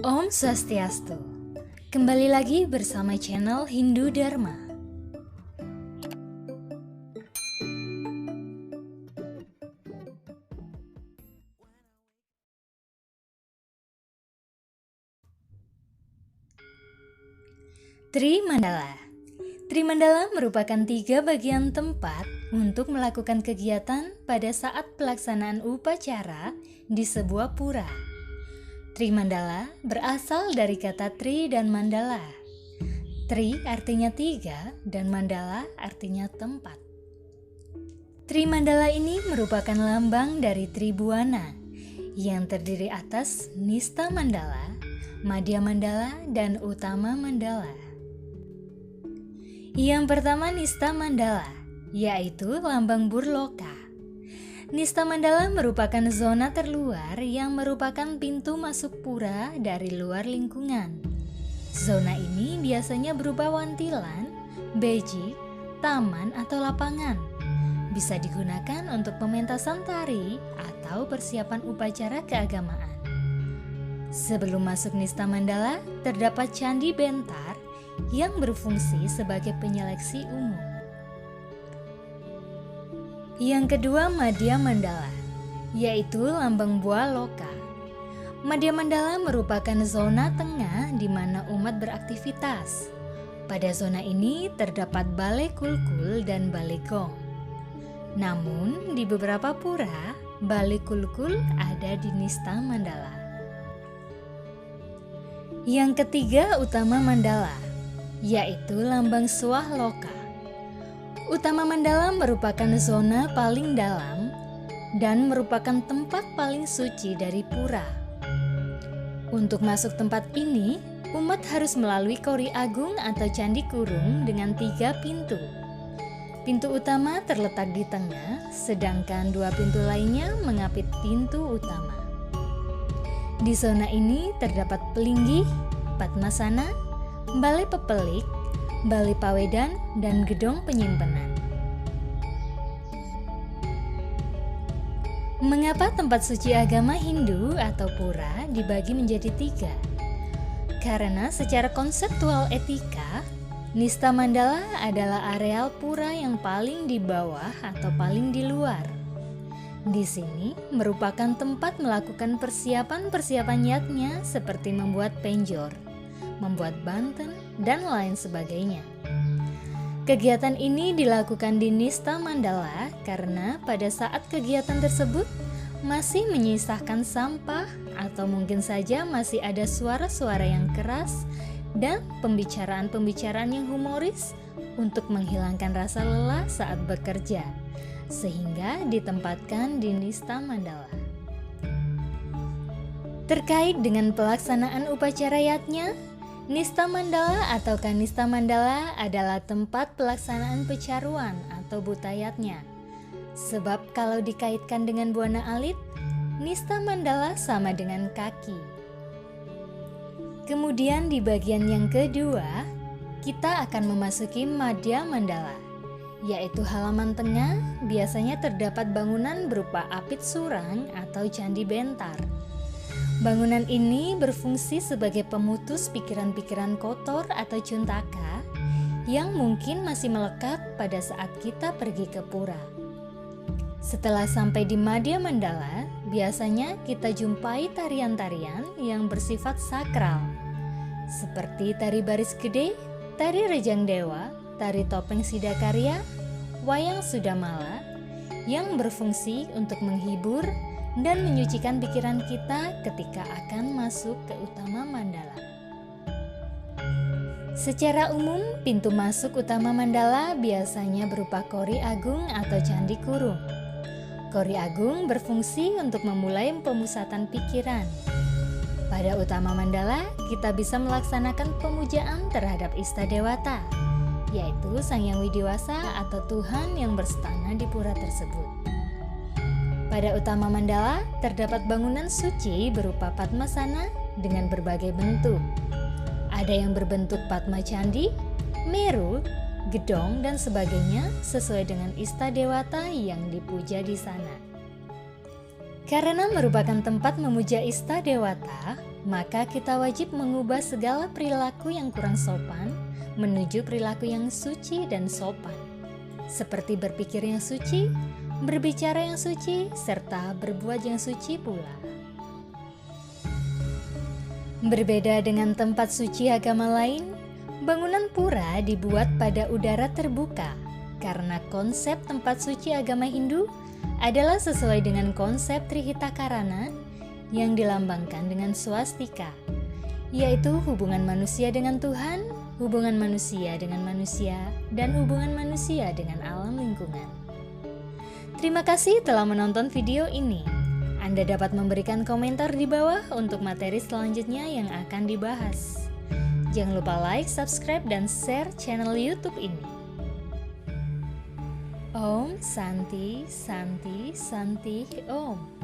Om Swastiastu. Kembali lagi bersama channel Hindu Dharma. Trimandala. Trimandala merupakan 3 bagian tempat untuk melakukan kegiatan pada saat pelaksanaan upacara di sebuah pura. Trimandala berasal dari kata tri dan mandala. Tri artinya 3 dan mandala artinya tempat. Trimandala ini merupakan lambang dari Tribuana yang terdiri atas Nista Mandala, Madhya Mandala, dan Utama Mandala. Yang pertama Nista Mandala, yaitu lambang Burloka. Nista Mandala merupakan zona terluar yang merupakan pintu masuk pura dari luar lingkungan. Zona ini biasanya berupa wantilan, beji, taman atau lapangan. Bisa digunakan untuk pementasan tari atau persiapan upacara keagamaan. Sebelum masuk Nista Mandala, terdapat Candi Bentar yang berfungsi sebagai penyeleksi umum. Yang kedua Madhya Mandala, yaitu lambang Buah Loka. Madhya Mandala merupakan zona tengah di mana umat beraktivitas. Pada zona ini terdapat Balai Kulkul dan Balai Gong. Namun di beberapa pura, Balai Kulkul ada di Nista Mandala. Yang ketiga Utama Mandala, yaitu lambang Swah Loka. Utama Mandala merupakan zona paling dalam dan merupakan tempat paling suci dari pura. Untuk masuk tempat ini, umat harus melalui Kori Agung atau Candi Kurung dengan 3 pintu. Pintu utama terletak di tengah, sedangkan 2 pintu lainnya mengapit pintu utama. Di zona ini terdapat Pelinggih, Padmasana, Balai Pepelik, Balai Pawedan, dan Gedong Penyimpanan. Mengapa tempat suci agama Hindu atau pura dibagi menjadi 3? Karena secara konseptual etika, Nista Mandala adalah areal pura yang paling di bawah atau paling di luar. Di sini merupakan tempat melakukan persiapan-persiapan yatnya seperti membuat penjor, membuat banten, dan lain sebagainya. Kegiatan ini dilakukan di Nista Mandala karena pada saat kegiatan tersebut masih menyisakan sampah atau mungkin saja masih ada suara-suara yang keras dan pembicaraan-pembicaraan yang humoris untuk menghilangkan rasa lelah saat bekerja, sehingga ditempatkan di Nista Mandala. Terkait dengan pelaksanaan upacara yatnya, Nista Mandala atau Kanista Mandala adalah tempat pelaksanaan pecaruan atau butayatnya. Sebab kalau dikaitkan dengan Buana Alit, Nista Mandala sama dengan kaki. Kemudian di bagian yang kedua, kita akan memasuki Madhya Mandala, yaitu halaman tengah. Biasanya terdapat bangunan berupa apit surang atau candi bentar. Bangunan ini berfungsi sebagai pemutus pikiran-pikiran kotor atau cuntaka yang mungkin masih melekat pada saat kita pergi ke pura. Setelah sampai di Madhya Mandala, biasanya kita jumpai tarian-tarian yang bersifat sakral, seperti tari baris gede, tari rejang dewa, tari topeng sidakarya, wayang sudamala, yang berfungsi untuk menghibur dan menyucikan pikiran kita ketika akan masuk ke Utama Mandala. Secara umum, pintu masuk Utama Mandala biasanya berupa Kori Agung atau Candi Kurung. Kori Agung berfungsi untuk memulai pemusatan pikiran. Pada Utama Mandala, kita bisa melaksanakan pemujaan terhadap Istadewata, yaitu Sang Yang Widiwasa atau Tuhan yang berstana di pura tersebut. Pada Utama Mandala terdapat bangunan suci berupa Padmasana dengan berbagai bentuk. Ada yang berbentuk Padma Candi, Meru, Gedong, dan sebagainya sesuai dengan Istadewata yang dipuja di sana. Karena merupakan tempat memuja Ista Dewata, maka kita wajib mengubah segala perilaku yang kurang sopan menuju perilaku yang suci dan sopan, seperti berpikir yang suci, berbicara yang suci, serta berbuat yang suci pula. Berbeda dengan tempat suci agama lain, bangunan pura dibuat pada udara terbuka karena konsep tempat suci agama Hindu adalah sesuai dengan konsep Trihita-karana yang dilambangkan dengan swastika, yaitu hubungan manusia dengan Tuhan, hubungan manusia dengan manusia, dan hubungan manusia dengan alam lingkungan. Terima kasih telah menonton video ini. Anda dapat memberikan komentar di bawah untuk materi selanjutnya yang akan dibahas. Jangan lupa like, subscribe, dan share channel YouTube ini. Om Santi Santi Santi Om.